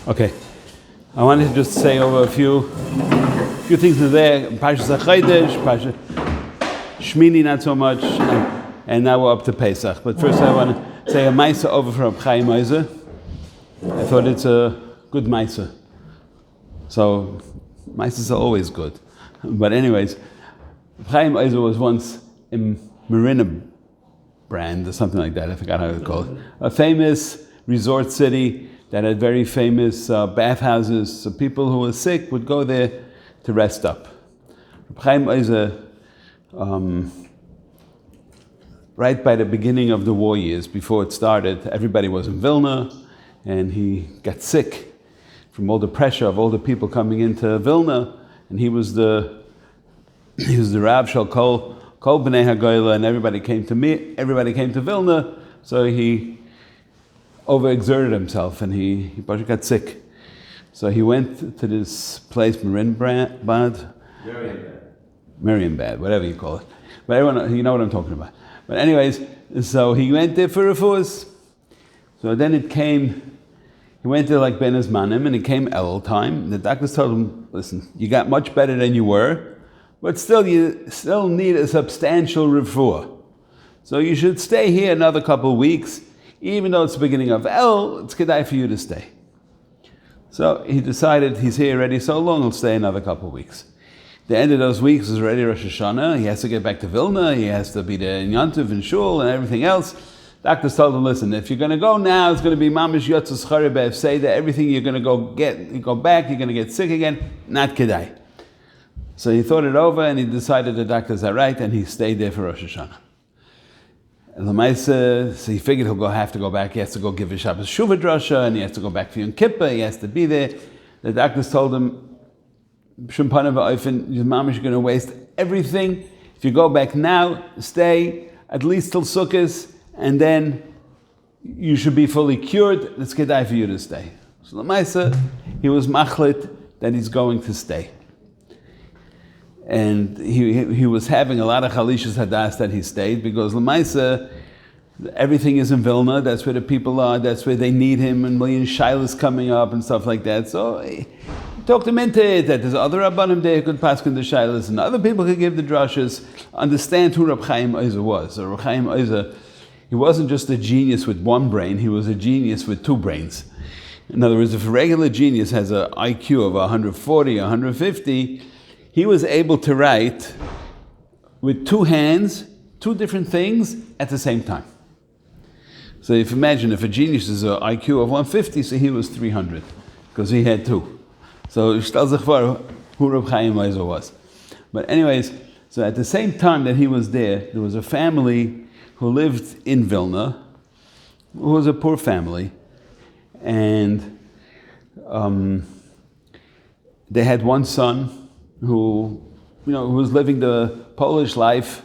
Okay, I wanted to just say over a few things in there. Parshas HaChodesh, Parshas Shmini, not so much, and now we're up to Pesach. But first, I want to say a Maisa over from Chaim Ozer. I thought it's a good Maisa. So Maisas are always good. But anyways, Chaim Ozer was once in Marina brand or something like that. I forgot how it's called. A famous resort city that had very famous bathhouses. So people who were sick would go there to rest up. Chaim Ozer, right by the beginning of the war years, before it started, everybody was in Vilna, and he got sick from all the pressure of all the people coming into Vilna, and he was the Rab Shal Kol B'nai HaGoyla, and everybody came to Vilna, so he overexerted himself, and he got sick. So he went to this place, Marienbad, whatever you call it. But everyone, you know what I'm talking about. But anyways, so he went there for refuahs. So then he went there like Ben Azmanim, and it came Elul time. The doctors told him, listen, you got much better than you were, but you still need a substantial refuah. So you should stay here another couple of weeks. Even though it's the beginning of El, it's kedai for you to stay. So he decided he's here already so long, he'll stay another couple of weeks. The end of those weeks is already Rosh Hashanah. He has to get back to Vilna. He has to be there in Yantiv and Shul and everything else. Doctors told him, listen, if you're going to go now, it's going to be Mamish Yotzes Charebev. Say that everything you're going to you go back, you're going to get sick again. Not kedai. So he thought it over and he decided the doctors are right, and he stayed there for Rosh Hashanah. So he figured he'll have to go back. He has to go give a Shabbos Shuvah Drasha, and he has to go back for Yom Kippur. He has to be there. The doctors told him, you're going to waste everything. If you go back now, stay at least till Sukkot, and then you should be fully cured. It's kedai for you to stay. So Lamaisa, he was machlit that he's going to stay. And he was having a lot of chalishas hadas that he stayed, because Lamaisa, everything is in Vilna. That's where the people are. That's where they need him, and million shilas coming up and stuff like that. So he talked him into it, that there's other rabbanim there who could pass in the shilas, and other people could give the drashas. Understand who Reb Chaim Ozer was. So Reb Chaim Ozer, he wasn't just a genius with one brain. He was a genius with two brains. In other words, if a regular genius has an IQ of 140, 150, he was able to write with two hands, two different things at the same time. So if you imagine, if a genius is an IQ of 150, so he was 300, because he had two. So stell sich vor who Reb Chaim Ozer was. But anyways, so at the same time that he was there was a family who lived in Vilna, who was a poor family, and they had one son who was living the Polish life.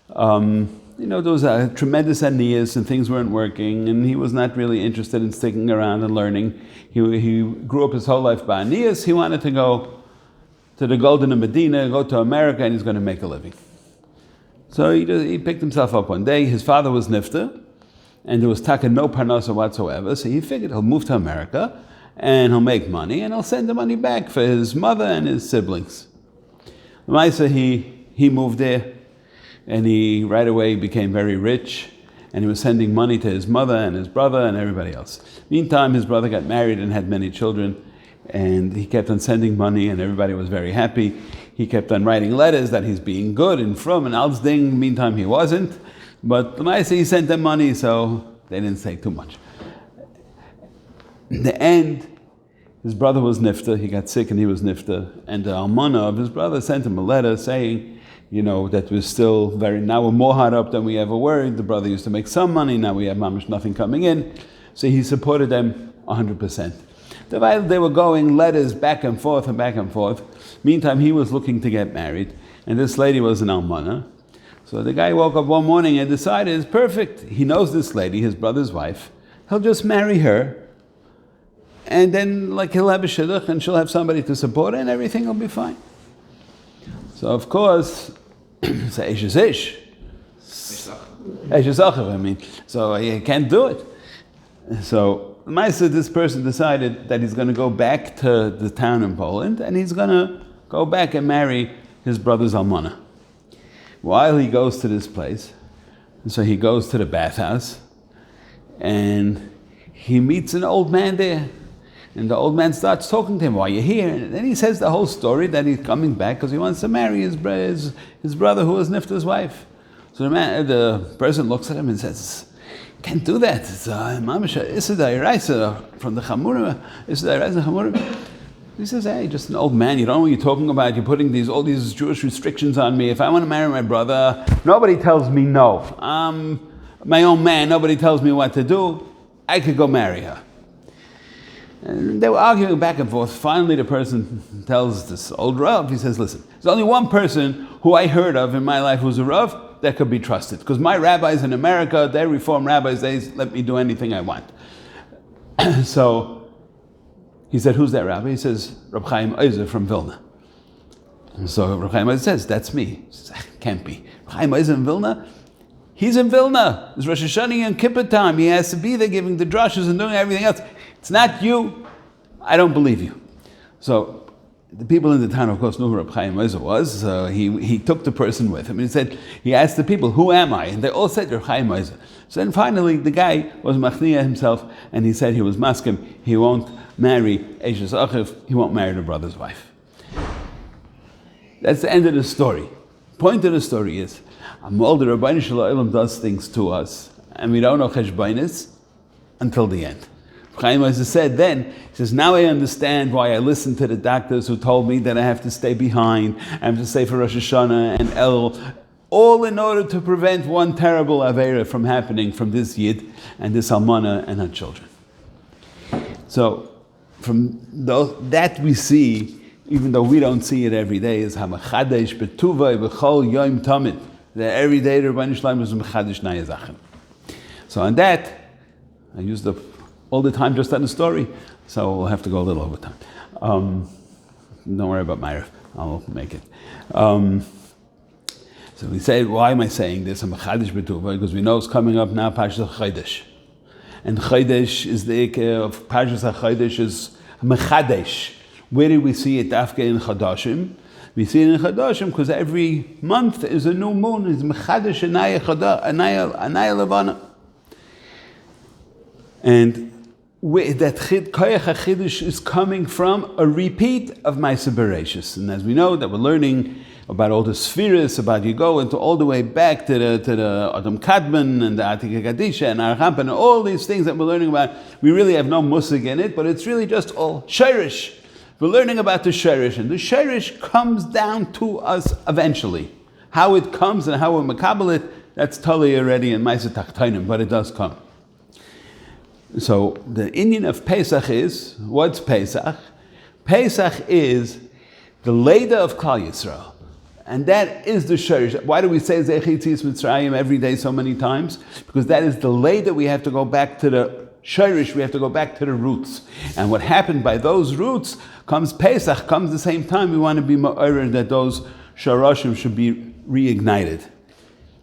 There was a tremendous aniyas and things weren't working, and he was not really interested in sticking around and learning. He grew up his whole life by aniyas. He wanted to go to the Golden Medina, go to America, and he's going to make a living. So he picked himself up one day. His father was nifta, and there was taka no parnasa whatsoever, so he figured he'll move to America, and he'll make money, and he'll send the money back for his mother and his siblings. Lamaisa, he moved there, and he right away became very rich, and he was sending money to his mother and his brother and everybody else. Meantime, his brother got married and had many children, and he kept on sending money, and everybody was very happy. He kept on writing letters that he's being good and from and Alsding. Meantime, he wasn't. But Lamaisa, he sent them money, so they didn't say too much. In the end, his brother was nifta. He got sick and he was nifta. And the almana of his brother sent him a letter saying, that we're still now we're more hard up than we ever were. The brother used to make some money. Now we have mamish nothing coming in. So he supported them 100%. They were going letters back and forth and back and forth. Meantime, he was looking to get married, and this lady was an almana. So the guy woke up one morning and decided it's perfect. He knows this lady, his brother's wife. He'll just marry her, and then he'll have a shidduch, and she'll have somebody to support her, and everything will be fine. So of course, it's ish is ish. Ish is achav, so he can't do it. So Maisa, this person decided that he's going to go back to the town in Poland and he's going to go back and marry his brother's almana. While he goes to this place, so he goes to the bathhouse and he meets an old man there. And the old man starts talking to him, why are you here? And then he says the whole story that he's coming back because he wants to marry his brother who was Nifta's wife. So the person looks at him and says, can't do that. It's Mamisha Issa Raisa from the Chamurim. Issa Raisa Chamurim. He says, hey, just an old man, you don't know what you're talking about. You're putting all these Jewish restrictions on me. If I want to marry my brother, nobody tells me no. I'm my own man, nobody tells me what to do. I could go marry her. And they were arguing back and forth. Finally, the person tells this old Rav, he says, listen, there's only one person who I heard of in my life who's a Rav that could be trusted. Because my rabbis in America, they're Reform rabbis, they let me do anything I want. So he said, who's that rabbi? He says, Reb Chaim Ozer from Vilna. And so Reb Chaim Ozer says, that's me. He says, can't be. Reb Chaim Ozer in Vilna? He's in Vilna. It's Rosh Hashanah and Kippur time. He has to be there giving the drushes and doing everything else. It's not you. I don't believe you. So the people in the town, of course, knew who Reb Chaim Ozer was. So he took the person with him and he asked the people, who am I? And they all said Reb Chaim Ozer. So then finally the guy was machniya himself and he said he was maskim. He won't marry Eishes Achiv. He won't marry the brother's wife. That's the end of the story. Point of the story is, Amol the Rabbeinu Shalom does things to us and we don't know cheshbainis until the end. Chaim Ozer said then, he says, now I understand why I listened to the doctors who told me that I have to stay behind, I have to stay for Rosh Hashanah and El, all in order to prevent one terrible Aveira from happening from this Yid and this Almana and her children. So, from that we see, even though we don't see it every day, is Hamachadesh Betuvay B'chol Yom Tamid, that every day the Rebbeinu Shalom is Mechadesh Nayazachem. So on that, I used up all the time just on the story, so we'll have to go a little over time. Don't worry about Ma'ariv, I'll make it. So we say, why am I saying this? I'm a Chadish B'Tuva, because we know it's coming up now, Parshas HaChodesh. And Chodesh is the Ikeh of Parshas HaChodesh is Mechadesh. Where do we see it? Dafke in Chadashim. We see it in Chadashim because every month is a new moon. It's Mechadesh Anaya Levana. And that Koyach HaChidush is coming from a repeat of Ma'aseh Bereishis. And as we know that we're learning about all the spheres, about you go into all the way back to the Adam Kadmon and the Atika Kadisha and Arhampan and all these things that we're learning about, we really have no musig in it, but it's really just all Shirish. We're learning about the Shirish, and the Shirish comes down to us eventually. How it comes and how we makabel it, that's totally already in Ma'aseh Tachtainim, but it does come. So the Indian of Pesach is, what's Pesach? Pesach is the Leda of Klal Yisrael. And that is the Shirish. Why do we say Zechi Tzis Mitzrayim every day so many times? Because that is the Leda. We have to go back to the Shirish, we have to go back to the roots. And what happened by those roots comes Pesach, comes the same time. We want to be ma'orer that those Sharashim should be reignited.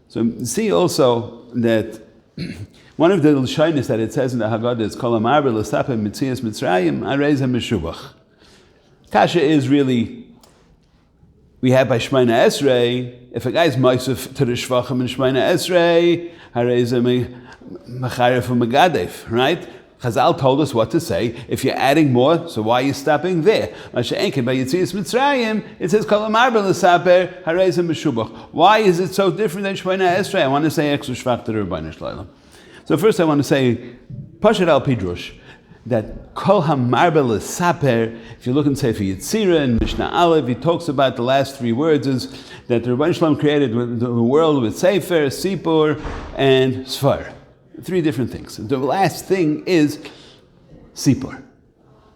So see also that one of the Lashonos that it says in the Haggadah is Kol Amar L'Sapeh Mitzias Mitzrayim Arei Zeh Meshubach. Kasha is really, we have by Shemona Esrei, if a guy's Mosef to the Shvachim in Shemona Esrei, Arei Zeh Mecharef U'Megadef, right? Chazal told us what to say. If you're adding more, so why are you stopping there? Masha'enkin by Yitzias Mitzrayim, it says Kol Amar L'Sapeh Arei Zeh Meshubach. Why is it so different than Shemona Esrei? I want to say extra Shvach to the Rebbeinu Shalom. So first I want to say, Pashat al Pidrush, that Kol HaMarbe L'Saper, if you look in Sefer Yetzirah and Mishnah Aleph, he talks about the last three words is that the Rebbeinu Shalom created the world with Sefer, Sipur, and Sfar. Three different things. The last thing is Sipur.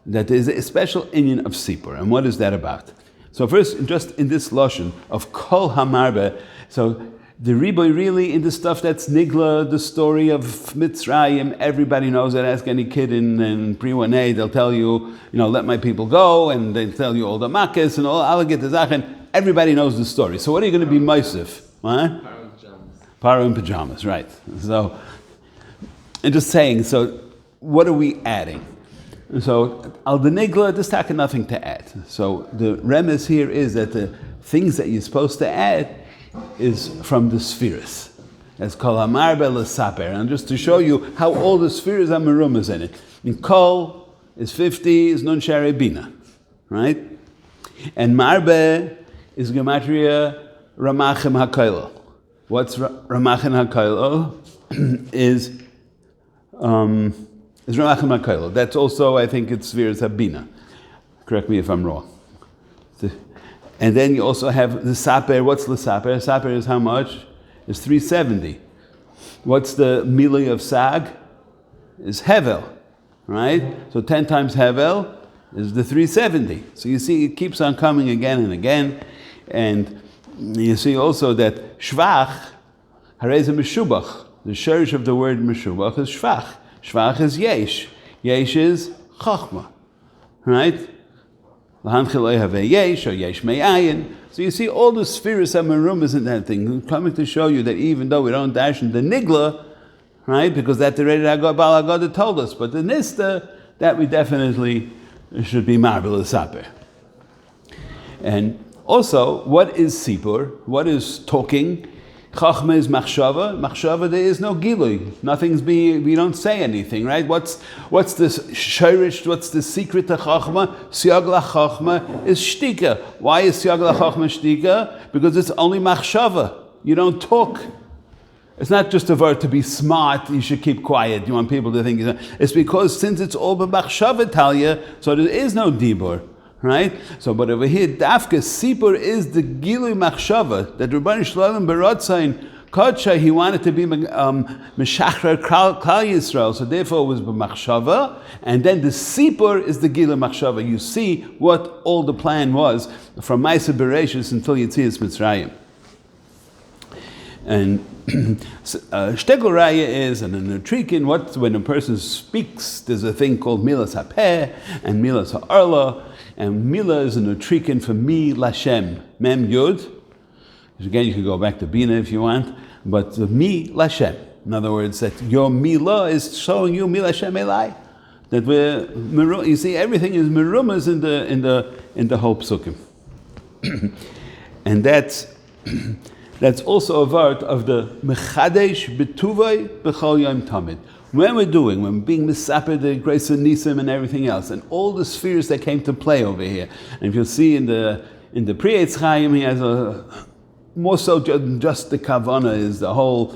That there is a special inyan of Sipur. And what is that about? So first, just in this Lashon of Kol HaMarbe, so the Riboy really in the stuff that's Nigla, the story of Mitzrayim, everybody knows it. Ask any kid in pre-1A, they'll tell you, let my people go, and they tell you all the Makkahs and all, I'll get the Zachen. Everybody knows the story. So what are you going to be Mosef? What? Paro in pajamas, right. So, and just saying, so what are we adding? And so, al denigla, there's nothing to add. So the premise here is that the things that you're supposed to add is from the spheres. That's kol hamarbe l'saper. And just to show you how all the spheres are merumas in it. And kol is 50, is nun sharei bina, right? And marbe is gematria ramachim hakoilo. What's ramachim hakoilo? is ramachim hakoilo. That's also, I think, it's spheres habina. Correct me if I'm wrong. And then you also have the saper. What's the saper? Saper is how much? It's 370. What's the milli of sag? Is hevel, right? So 10 times hevel is the 370. So you see, it keeps on coming again and again. And you see also that shvach, harei ze meshubach. The shirish of the word meshubach is shvach. Shvach is yesh. Yesh is chachma, right? Yesh or yesh me'ayin. So you see all the spheres and merumas in that thing, coming to show you that even though we don't dash in the nigla, right, because that's the Rei Bal Agada told us, but the nista, that we definitely should be marble saper. And also, what is sipur? What is talking? Chachma is machshava. Machshava, there is no gilui. We don't say anything, right? What's the shirish? What's the secret to chachma? Siyag la chachma is shtika. Why is siyag la chachma shtika? Because it's only machshava. You don't talk. It's not just a word to be smart, you should keep quiet. You want people to think it's because since it's all b'machshava talya, so there is no dibur. Right? So, but over here, Dafka Sipur is the Gilui Machshava, that Rabban Shalom Baratzain Kodsha, he wanted to be Meshachar Klal Yisrael, so therefore it was B'machshava, and then the Sipur is the Gilui Machshava. You see what all the plan was from Maaseh Bereshis until Yetzias Mitzrayim. And Shtegel Raya is, and in a trikin, when a person speaks, there's a thing called Milas HaPeh and Milas HaArla, and Mila is a nutrikin for Mi Lashem, Mem Yud. Again, you can go back to Bina if you want, but the Mi Lashem. In other words, that your Mila is showing you Mi Lashem Elai. That you see, everything is merumas in the whole psukim, and that's also a word of the Mechadesh Betuvay B'chol Yom Tamid. When we're being misaper the grace of Nisim and everything else, and all the spheres that came to play over here. And if you'll see in the Pri-Eitz Chaim, he has a more so just the Kavana is the whole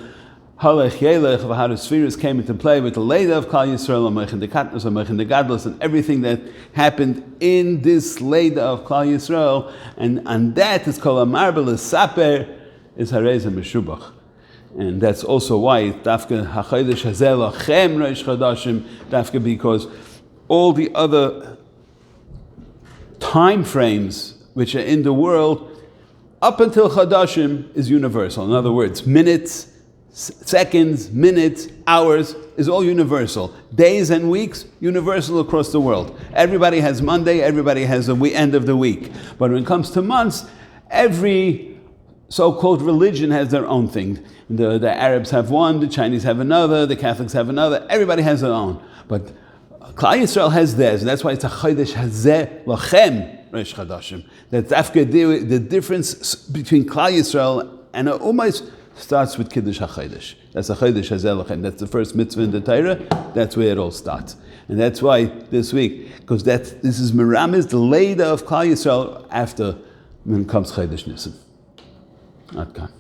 Halech Yelech of how the spheres came into play with the Leda of Klal Yisrael, and the Katnus, and the Gadlus, and everything that happened in this Leda of Klal Yisrael, and that is called a marvelous saper, is Harei Meshubach. And that's also why Dafka HaChodesh Hazeh Lachem Reish Chadashim, Dafka, because all the other time frames which are in the world up until Chadashim is universal. In other words, minutes, seconds, minutes, hours is all universal. Days and weeks, universal across the world. Everybody has Monday, everybody has the end of the week. But when it comes to months, every so-called religion has their own thing. The Arabs have one, the Chinese have another, the Catholics have another, everybody has their own. But Klal Yisrael has theirs, and that's why it's a Chodesh Hazeh Lachem Reish Chadashim. That's after the difference between Klal Yisrael and a Ummah starts with Kiddush HaChodesh. That's a Chodesh Hazeh Lachem. That's the first mitzvah in the Torah. That's where it all starts. And that's why this week, because this is Meramis, the Leda of Klal Yisrael after when comes Chodesh Nisan. Not gone.